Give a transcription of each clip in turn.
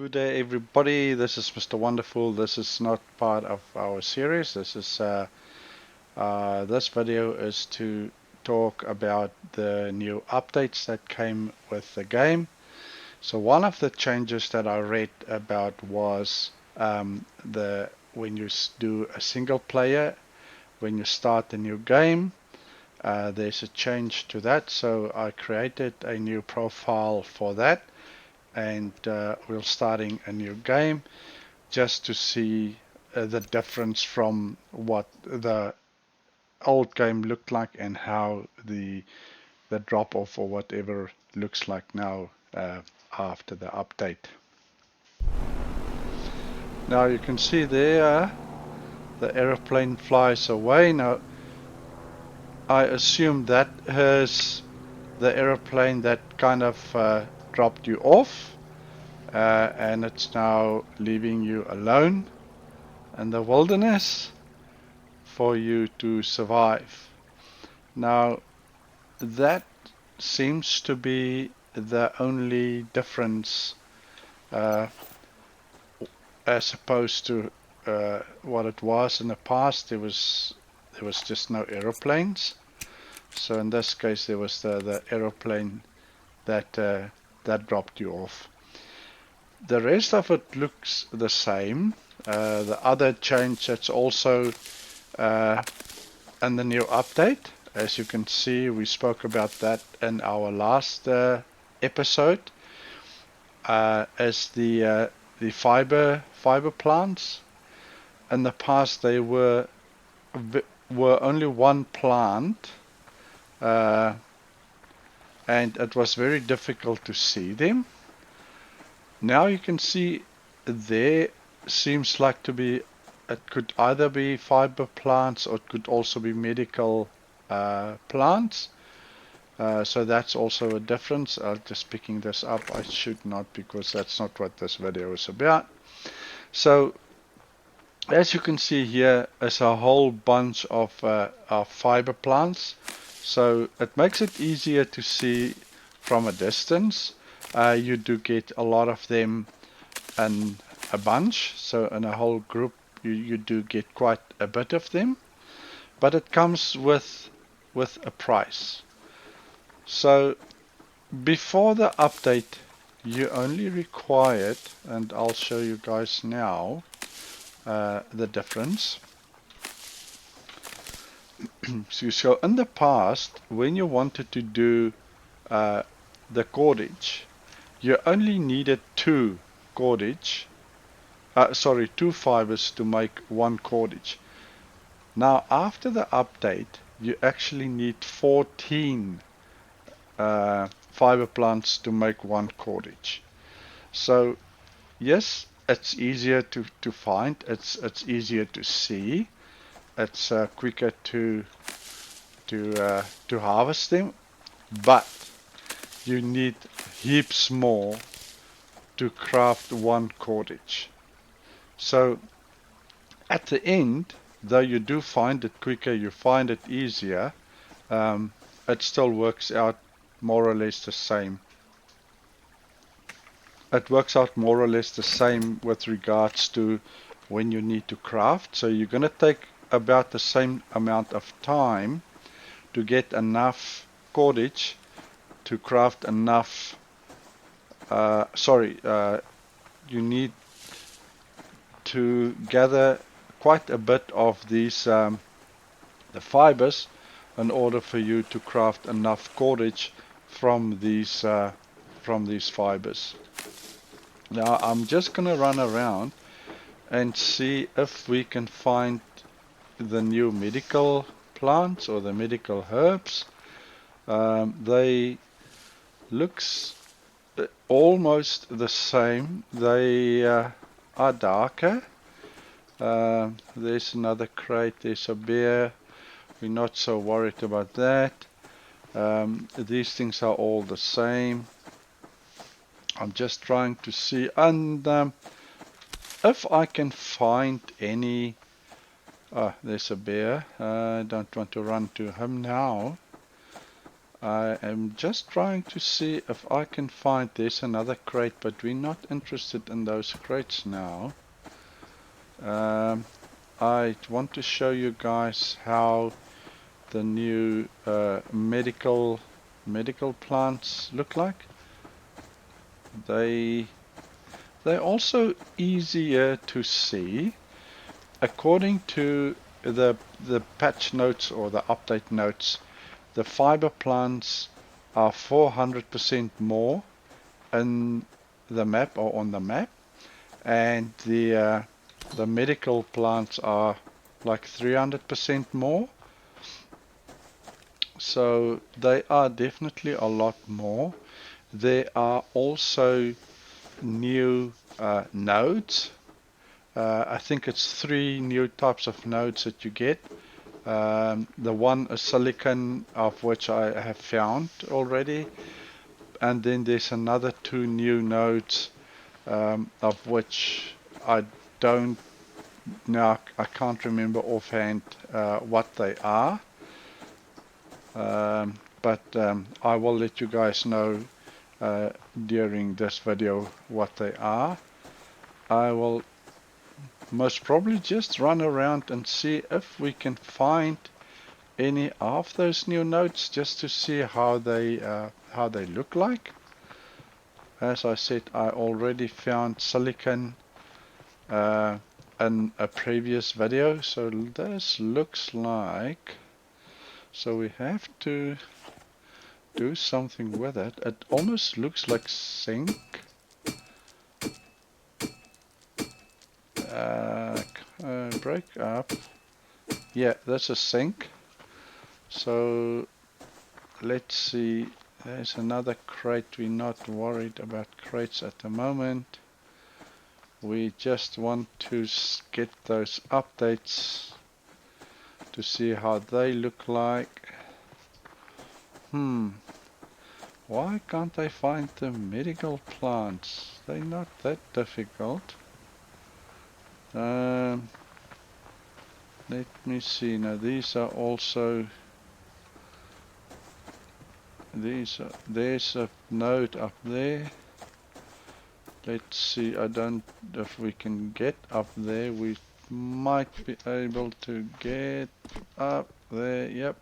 Good day, everybody. This is Mr. Wonderful. This is not part of our series. This video is to talk about the new updates that came with the game. So one of the changes that I read about was when you do a single player, when you start a new game, there's a change to that. So I created a new profile for that. And we're starting a new game just to see the difference from what the old game looked like and how the drop off or whatever looks like now after the update. Now you can see there the aeroplane flies away. Now I assume that is the aeroplane that kind of dropped you off, and it's now leaving you alone in the wilderness for you to survive. Now that seems to be the only difference as opposed to what it was in the past. There was just no aeroplanes. So in this case there was the aeroplane that dropped you off. The rest of it looks the same. The other change that's also in the new update, as you can see, we spoke about that in our last episode, is the fiber plants. In the past they were only one plant, and it was very difficult to see them. Now you can see there seems like to be, it could either be fiber plants or it could also be medical plants. So that's also a difference. I'm just picking this up. I should not, because that's not what this video is about. So as you can see here is a whole bunch of fiber plants. So it makes it easier to see from a distance. You do get a lot of them in a bunch, so in a whole group you do get quite a bit of them, but it comes with a price. So before the update you only required, and I'll show you guys now the difference. So in the past, when you wanted to do the cordage, you only needed two fibers to make one cordage. Now after the update you actually need 14 fiber plants to make one cordage. So yes, it's easier to find, it's easier to see, it's quicker to harvest them, but you need heaps more to craft one cordage. So at the end, though you do find it quicker, you find it easier, it still works out more or less the same. It works out more or less the same with regards to when you need to craft. So you're going to take about the same amount of time to get enough cordage to craft enough. You need to gather quite a bit of these the fibers in order for you to craft enough cordage from these fibers. Now I'm just gonna run around and see if we can find the new medical plants or the medical herbs. They looks almost the same. They are darker. There's another crate, there's a bear. We're not so worried about that. These things are all the same. I'm just trying to see, and if I can find any. There's a bear. I don't want to run to him now. I am just trying to see if I can find, there's another crate, but we're not interested in those crates now. I want to show you guys how the new medical plants look like. They're also easier to see. According to the patch notes or the update notes, the fiber plants are 400% more in the map or on the map, and the medical plants are like 300% more. So they are definitely a lot more. There are also new nodes. I think it's 3 new types of nodes that you get. The one is silicon, of which I have found already, and then there's another 2 new nodes, of which I don't now, I can't remember offhand what they are, but I will let you guys know during this video what they are. I will most probably just run around and see if we can find any of those new nodes, just to see how they look like. As I said, I already found silicon in a previous video, so this looks like, so we have to do something with it. It almost looks like zinc. Break up. Yeah, that's a zinc. So let's see. There's another crate. We're not worried about crates at the moment. We just want to get those updates to see how they look like. Why can't I find the medical plants? They're not that difficult. Let me see. Now these are also, there's a node up there. Let's see. I don't, if we can get up there. We might be able to get up there. Yep.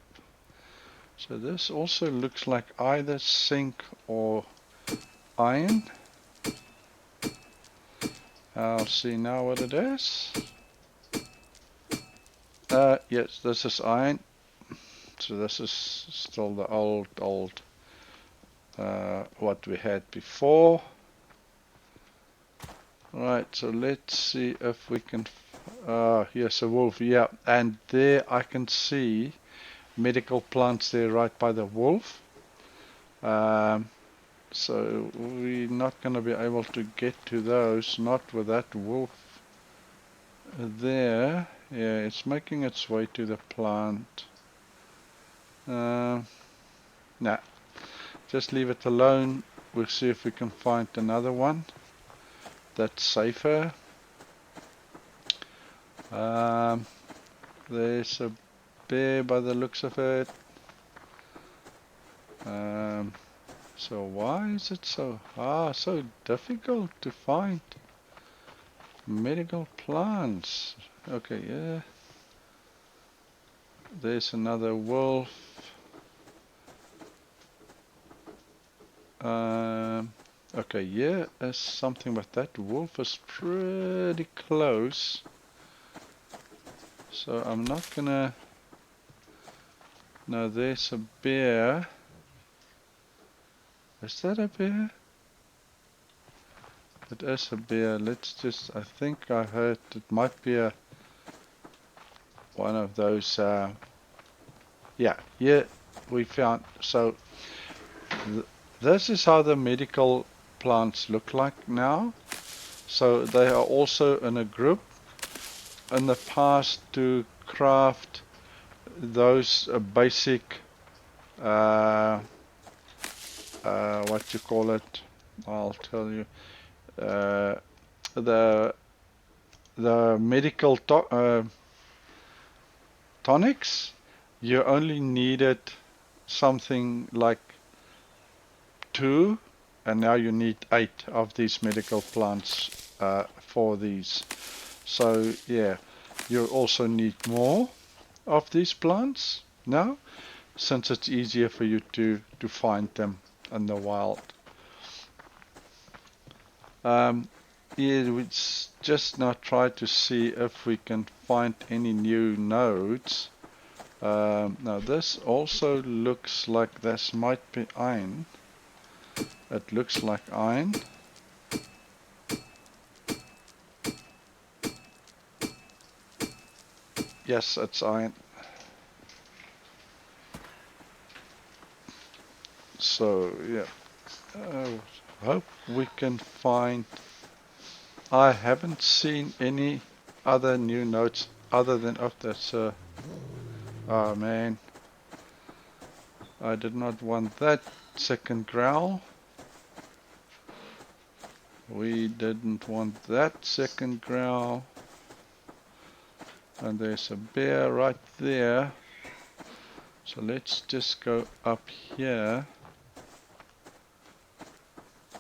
So this also looks like either zinc or iron. I'll see now what it is. Yes, this is iron. So this is still the old what we had before. Right, so let's see if we can. Here's a wolf. Yeah, and there I can see medical plants there right by the wolf. So we're not going to be able to get to those, not with that wolf there. Yeah, it's making its way to the plant. Nah, just leave it alone. We'll see if we can find another one that's safer. There's a bear by the looks of it. So why is it so difficult to find medical plants? Okay, yeah. There's another wolf. Okay, yeah, there's something, but that wolf is pretty close. So I'm not gonna. No, there's a bear. Is that a bear? It is a bear. Let's just, I think I heard it might be one of those, yeah, we found. So this is how the medical plants look like now. So they are also in a group. In the past, to craft those basic, what you call it, I'll tell you, the medical tonics, you only needed something like 2, and now you need 8 of these medical plants for these. So yeah, you also need more of these plants now, since it's easier for you to find them in the wild. Yeah, we just now try to see if we can find any new nodes. Now this also looks like this might be iron. It looks like iron. Yes, it's iron. So yeah, hope we can find. I haven't seen any other new nodes other than that's oh man, I did not want that second growl. We didn't want that second growl. And there's a bear right there. So let's just go up here.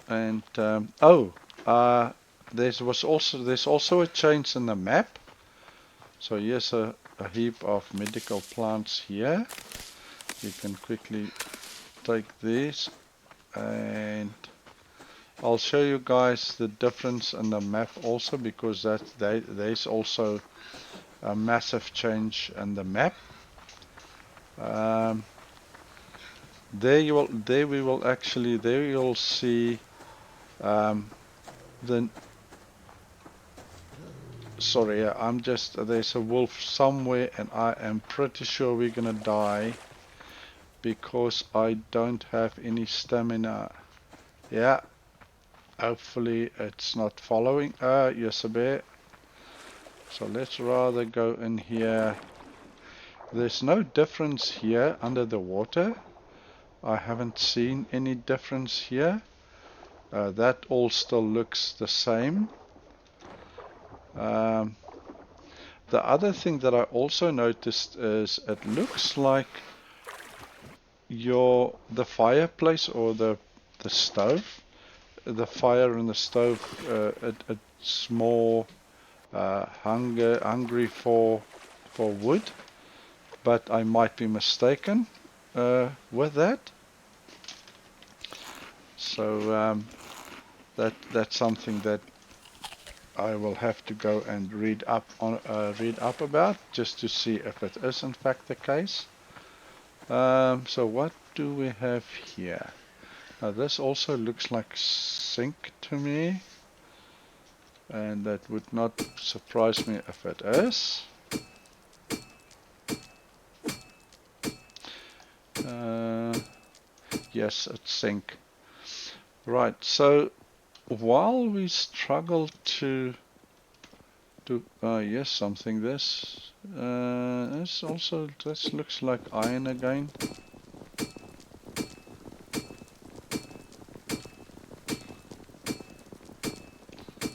And there's also a change in the map. So here's a heap of medical plants here. You can quickly take these, and I'll show you guys the difference in the map also, because there's also a massive change in the map. There you'll see the. Sorry, there's a wolf somewhere, and I am pretty sure we're gonna die because I don't have any stamina. Yeah, hopefully it's not following. Yes, a bear. So let's rather go in here. There's no difference here under the water. I haven't seen any difference here. That all still looks the same. The other thing that I also noticed is it looks like the fireplace or the stove, the fire in the stove, it's more hungry for wood, but I might be mistaken with that. So that's something that I will have to go and read up about, just to see if it is in fact the case. So what do we have here? Now this also looks like zinc to me, and that would not surprise me if it is. Yes, it's zinc. Right, so while we struggle to yes, something this looks like iron again.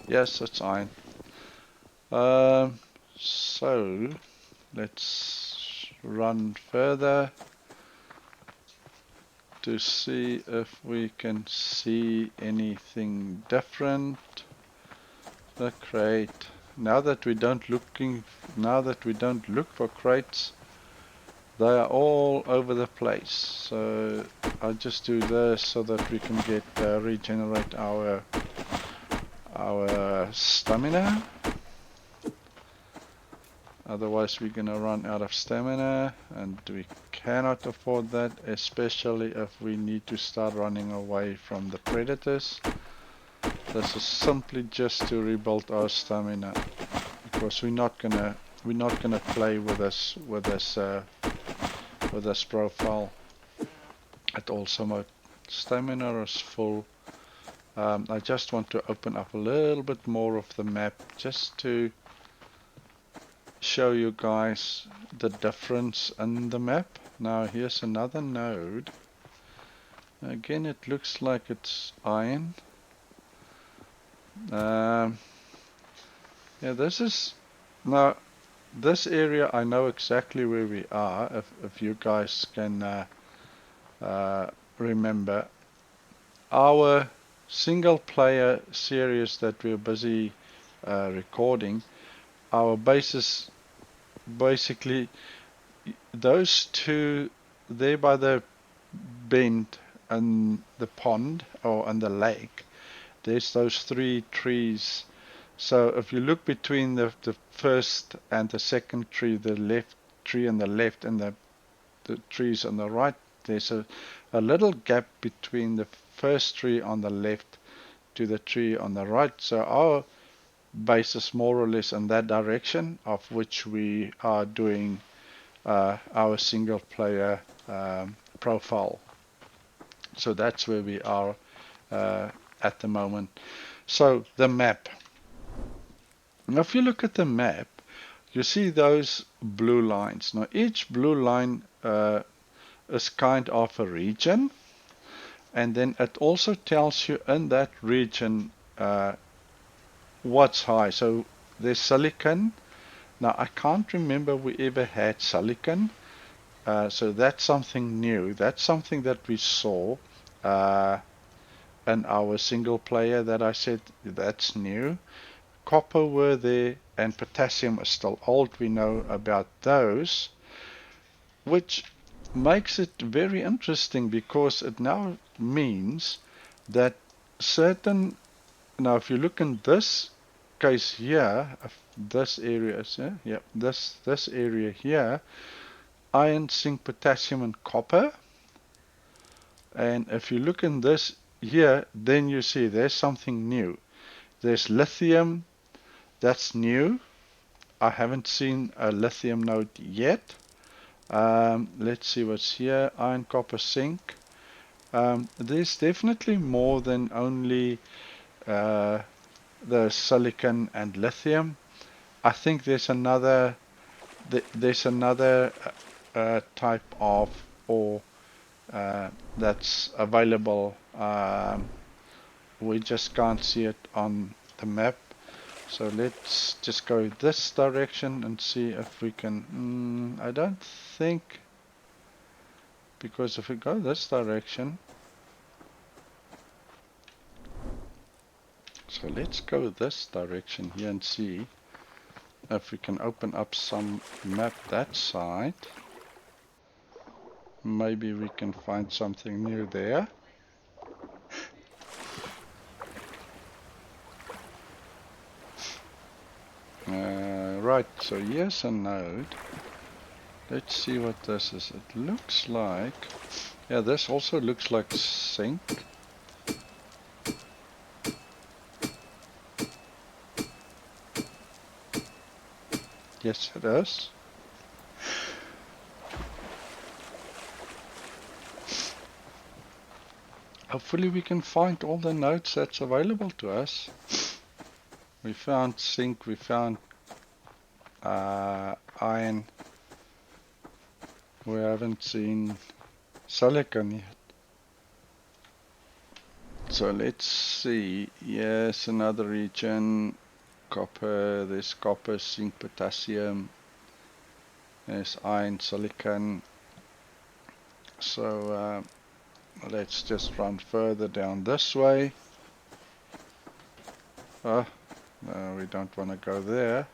Yes, it's iron. So let's run further to see if we can see anything different. The crate. Now that we don't look for crates, they are all over the place. So I'll just do this so that we can get regenerate our stamina. Otherwise we're gonna run out of stamina, and we cannot afford that, especially if we need to start running away from the predators. This is simply just to rebuild our stamina, because we're not gonna play with this profile at all. So my stamina is full. I just want to open up a little bit more of the map, just to show you guys the difference in the map. Now here's another node. Again, it looks like it's iron. Yeah, this area I know exactly where we are. If you guys can remember, our single player series that we're busy recording, our basis basically those two there by the bend and the pond or on the lake, there's those 3 trees. So if you look between the first and the second tree, the left tree on the left and the trees on the right, there's a little gap between the first tree on the left to the tree on the right. So our base is more or less in that direction, of which we are doing our single player profile. So that's where we are at the moment. So the map. Now if you look at the map, you see those blue lines. Now each blue line is kind of a region, and then it also tells you in that region what's high. So there's silicon. Now I can't remember we ever had silicon, so that's something new. That's something that we saw in our single player that I said that's new. Copper were there, and potassium is still old. We know about those, which makes it very interesting because it now means that certain, now if you look in this case here, this area is here, yeah, this area here, iron, zinc, potassium and copper. And if you look in this here, then you see there's something new. There's lithium, that's new. I haven't seen a lithium node yet. Let's see what's here. Iron, copper, zinc. There's definitely more than only the silicon and lithium. I think there's another type of ore that's available. We just can't see it on the map. So let's just go this direction and see if we can. I don't think, because if we go this direction, so let's go this direction here and see if we can open up some map that side. Maybe we can find something new there. Right, so here's a node. Let's see what this is. It looks like, yeah, this also looks like zinc. Yes, it is. Hopefully we can find all the nodes that's available to us. We found zinc, we found iron. We haven't seen silicon yet. So let's see. Yes, another region. Copper, there's copper, zinc, potassium. There's iron, silicon. So let's just run further down this way. Oh, no, we don't want to go there.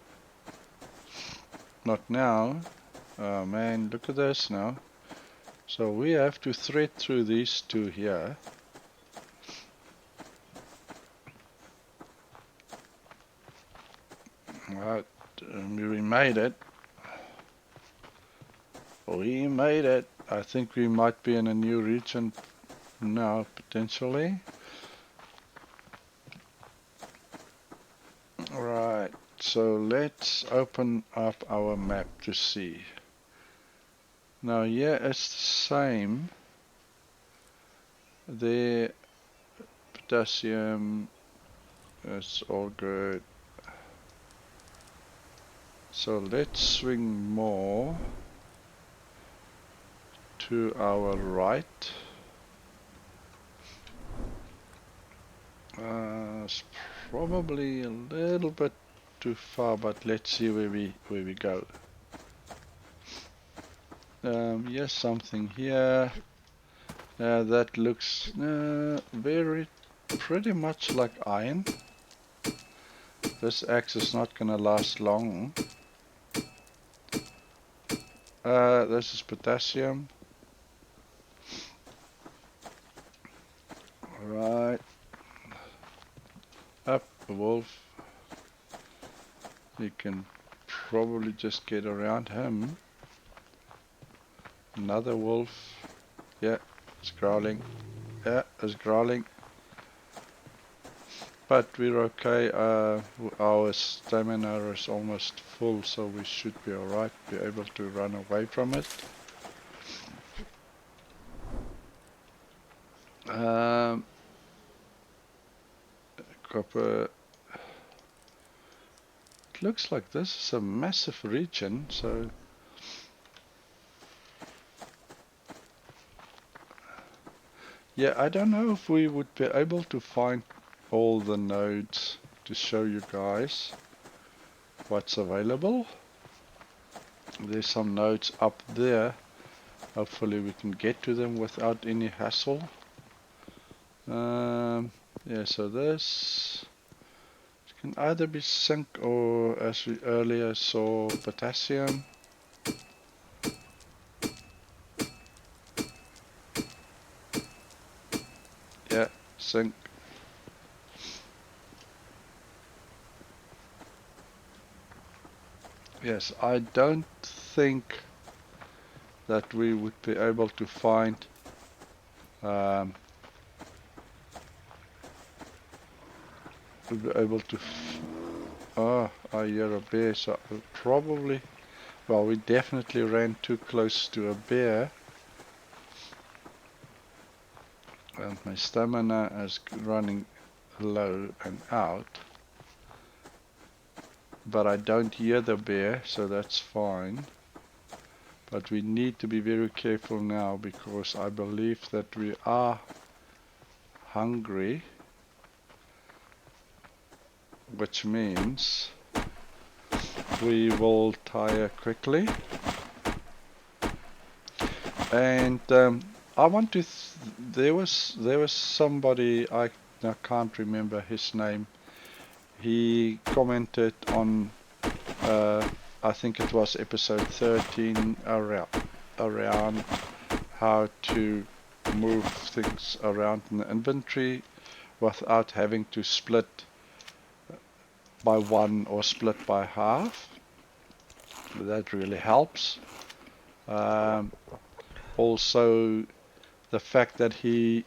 Not now. Oh man, look at this now. So we have to thread through these two here. Right, we made it. We made it. I think we might be in a new region now, potentially. Right, so let's open up our map to see. Now here it's the same. There, potassium, it's all good. So let's swing more to our right. It's probably a little bit too far, but let's see where we go. Yes, something here. That looks very pretty much like iron. This axe is not gonna last long. This is potassium. Right. Up, wolf. You can probably just get around him. Another wolf. Yeah, it's growling. Yeah, it's growling. But we're okay. Our stamina is almost full, so we should be alright. Be able to run away from it. Copper. It looks like this is a massive region, so yeah, I don't know if we would be able to find all the nodes to show you guys what's available. There's some nodes up there. Hopefully we can get to them without any hassle. Yeah, so this can either be zinc or, as we earlier saw, potassium. Yeah, zinc. Yes, I don't think that we would be able to find we'll be able to oh, I hear a bear, so probably, well, we definitely ran too close to a bear, and my stamina is running low and out, but I don't hear the bear, so that's fine. But we need to be very careful now, because I believe that we are hungry, which means we will tire quickly. And I want to. There was somebody, I can't remember his name. He commented on I think it was episode 13 around how to move things around in the inventory without having to split by one or split by half. That really helps. Also, the fact that he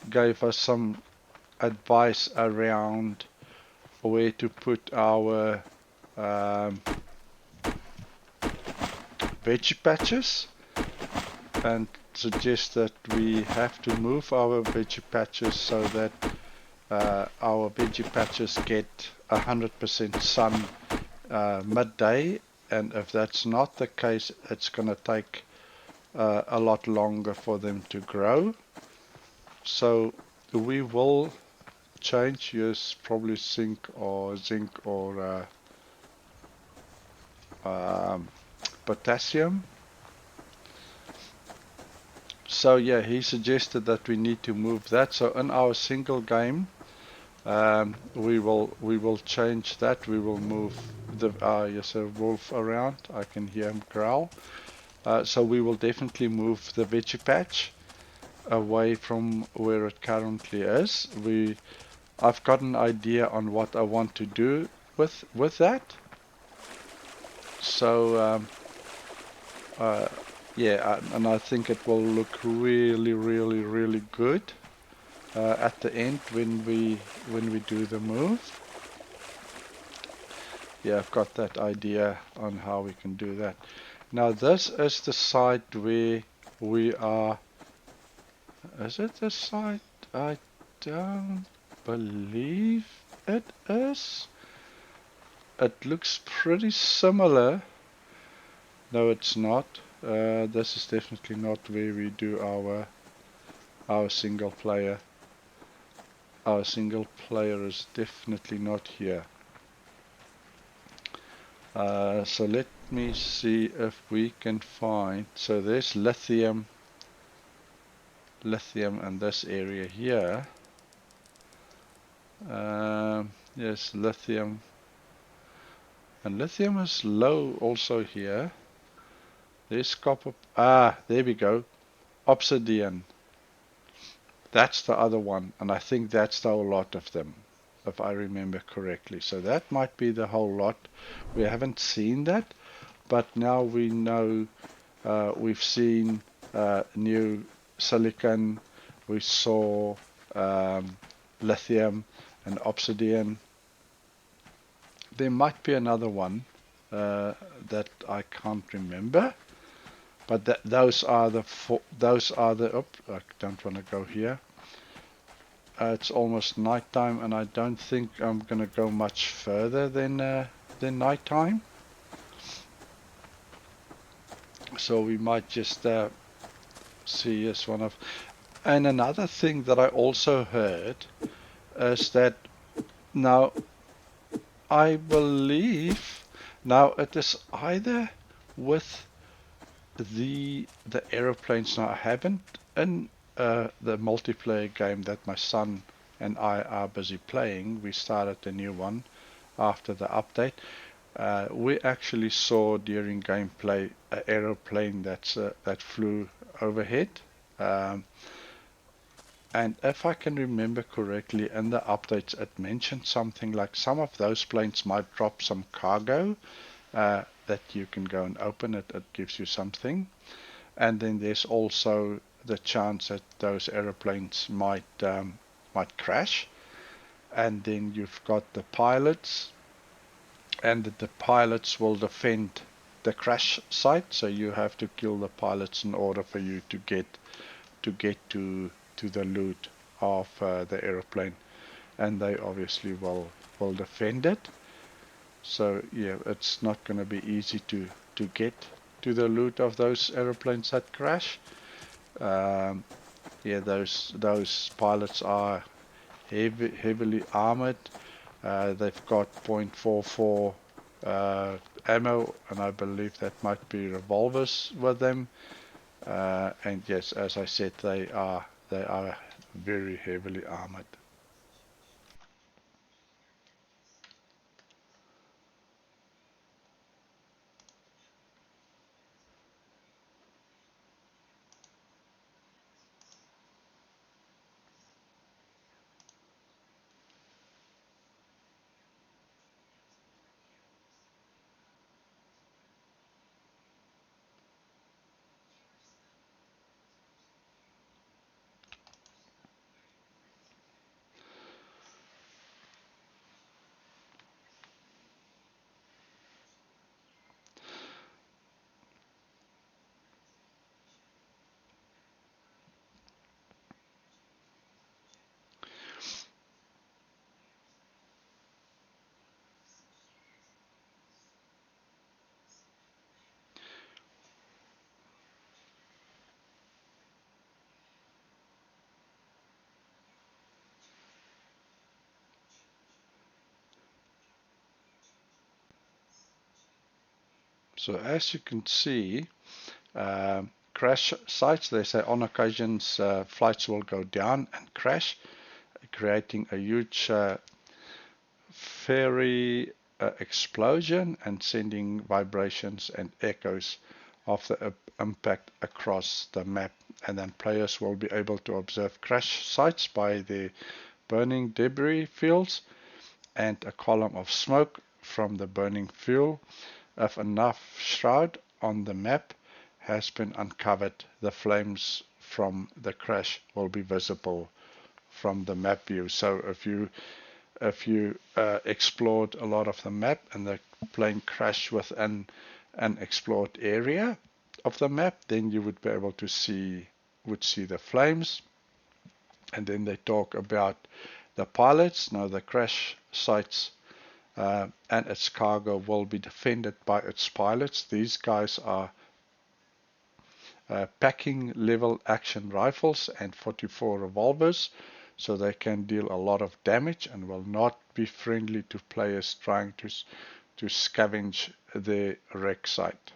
gave us some advice around where to put our veggie patches, and suggest that we have to move our veggie patches so that our veggie patches get 100% sun midday, and if that's not the case, it's going to take a lot longer for them to grow. So we will change, yes, probably zinc or potassium. So yeah, he suggested that we need to move that. So in our single game, we will change that. We will move the yes, a wolf around. I can hear him growl. So we will definitely move the veggie patch away from where it currently is. I've got an idea on what I want to do with that. So yeah, and I think it will look really, really, really good at the end when we do the move. Yeah, I've got that idea on how we can do that. Now this is the site where we are. Is it the site? I don't believe it is. It looks pretty similar. No, it's not. This is definitely not where we do our single player. Our single player is definitely not here. So let me see if we can find. So there's lithium. lithium in this area here. Yes, lithium. And lithium is low also here. There's copper. Ah, there we go. Obsidian. That's the other one. And I think that's the whole lot of them, if I remember correctly. So that might be the whole lot. We haven't seen that, but now we know. We've seen new silicon. We saw lithium and obsidian. There might be another one that I can't remember, but those are the four, those are the. Oops, I don't want to go here. It's almost nighttime, and I don't think I'm gonna go much further than nighttime. So we might just see as one of. And another thing that I also heard is that now I believe now it is either with the aeroplanes. Now I haven't in the multiplayer game that my son and I are busy playing. We started a new one after the update. We actually saw during gameplay an aeroplane that flew overhead. Um, and if I can remember correctly, in the updates it mentioned something like some of those planes might drop some cargo that you can go and open it. It gives you something. And then there's also the chance that those aeroplanes might crash. And then you've got the pilots, and the pilots will defend the crash site. So you have to kill the pilots in order for you to get to the loot of the aeroplane, and they obviously will defend it. So yeah, it's not going to be easy to get to the loot of those aeroplanes that crash. Um, yeah, those pilots are heavily armored. They've got .44 ammo, and I believe that might be revolvers with them. And yes, as I said, they are very heavily armored. So as you can see, crash sites, they say on occasions flights will go down and crash, creating a huge fairy explosion and sending vibrations and echoes of the impact across the map. And then players will be able to observe crash sites by the burning debris fields and a column of smoke from the burning fuel. If enough shroud on the map has been uncovered, the flames from the crash will be visible from the map view. So if you explored a lot of the map and the plane crashed within an explored area of the map, then you would be able to see the flames. And then they talk about the pilots. Now the crash sites and its cargo will be defended by its pilots. These guys are packing level action rifles and 44 revolvers, so they can deal a lot of damage and will not be friendly to players trying to scavenge the wreck site.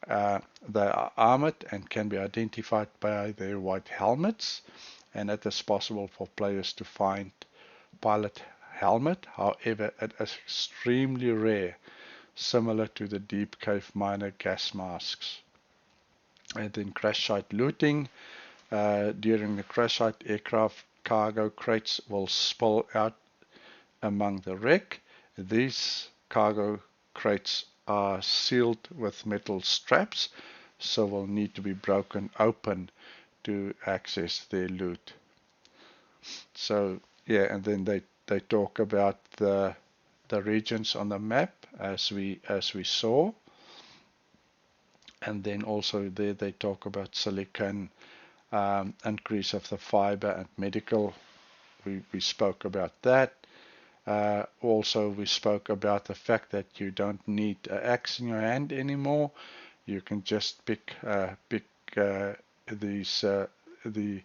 They are armored and can be identified by their white helmets, and it is possible for players to find pilot helmet. However, it is extremely rare, similar to the deep cave miner gas masks. And then crash site looting. During the crash site, aircraft cargo crates will spill out among the wreck. These cargo crates are sealed with metal straps, so will need to be broken open to access their loot. So yeah, and then they talk about the regions on the map as we saw, and then also there they talk about silicon, increase of the fiber and medical. We spoke about that. Also, we spoke about the fact that you don't need an axe in your hand anymore. You can just pick these the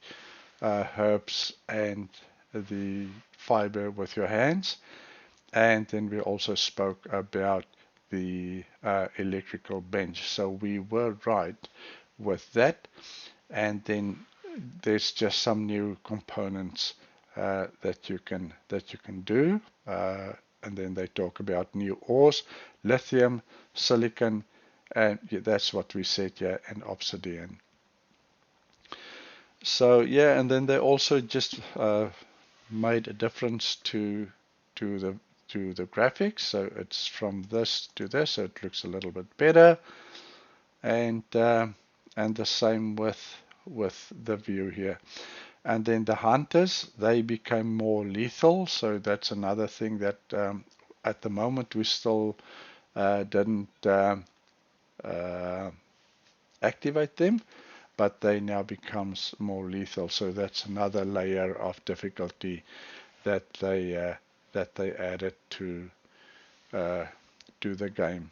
herbs and the fiber with your hands. And then we also spoke about the electrical bench. So we were right with that. And then there's just some new components that you can do. And then they talk about new ores, lithium, silicon, and yeah, that's what we said here, and obsidian. So yeah, and then they also just made a difference to the graphics. So it's from this to this, so it looks a little bit better, and the same with the view here. And then the hunters, they became more lethal, so that's another thing that at the moment we still didn't activate them, but they now becomes more lethal. So that's another layer of difficulty that they added to the game.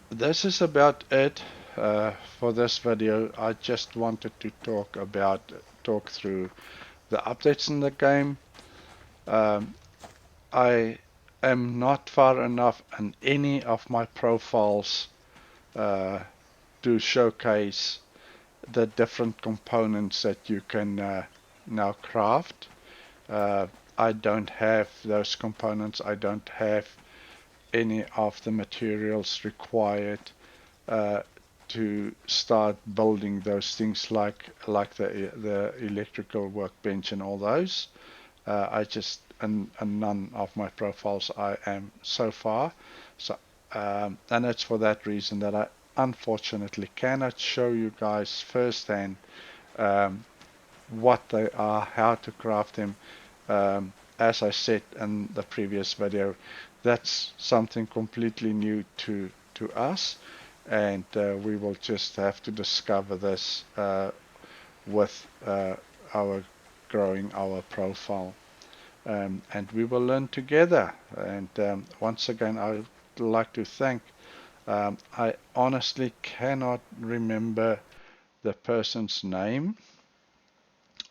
This is about it for this video. I just wanted to talk through the updates in the game. I am not far enough in any of my profiles to showcase the different components that you can now craft. I don't have those components. I don't have any of the materials required to start building those things like the electrical workbench and all those. I just in none of my profiles I am so far. So and it's for that reason that I unfortunately cannot show you guys firsthand what they are, how to craft them. As I said in the previous video, that's something completely new to us, and we will just have to discover this with our growing our profile, and we will learn together. And once again, I would like to thank. I honestly cannot remember the person's name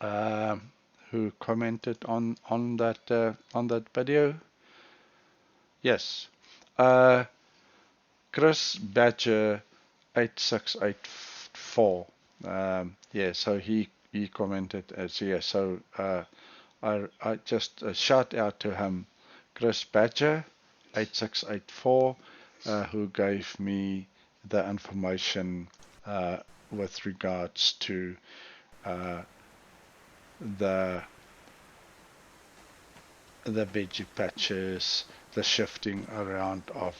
who commented on that video. Yes, Chris Badger 8684. Yeah, so he commented as yeah. So I just shout out to him, Chris Badger 8684, who gave me the information with regards to the veggie patches, the shifting around of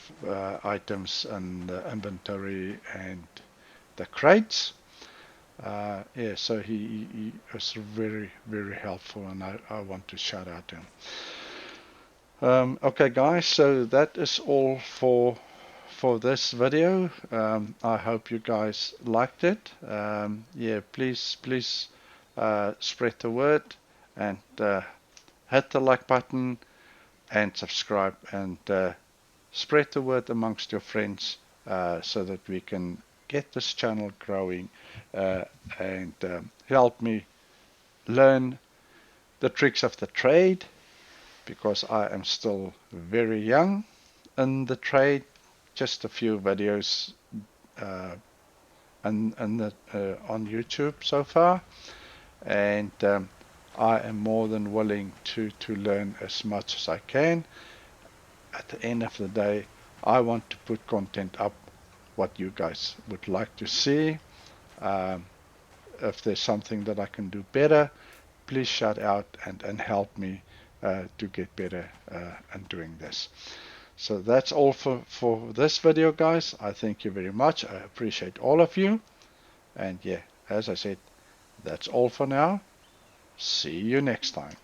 items and the inventory and the crates. Yeah, so he was very, very helpful, and I want to shout out to him. Okay, guys, so that is all for this video. I hope you guys liked it. Yeah, please spread the word and hit the like button and subscribe, and spread the word amongst your friends so that we can get this channel growing and help me learn the tricks of the trade, because I am still very young in the trade. Just a few videos on YouTube so far, and I am more than willing to learn as much as I can. At the end of the day, I want to put content up what you guys would like to see. Um, if there's something that I can do better, please shout out and help me to get better in doing this. So that's all for this video, guys. I thank you very much. I appreciate all of you. And yeah, as I said, that's all for now. See you next time.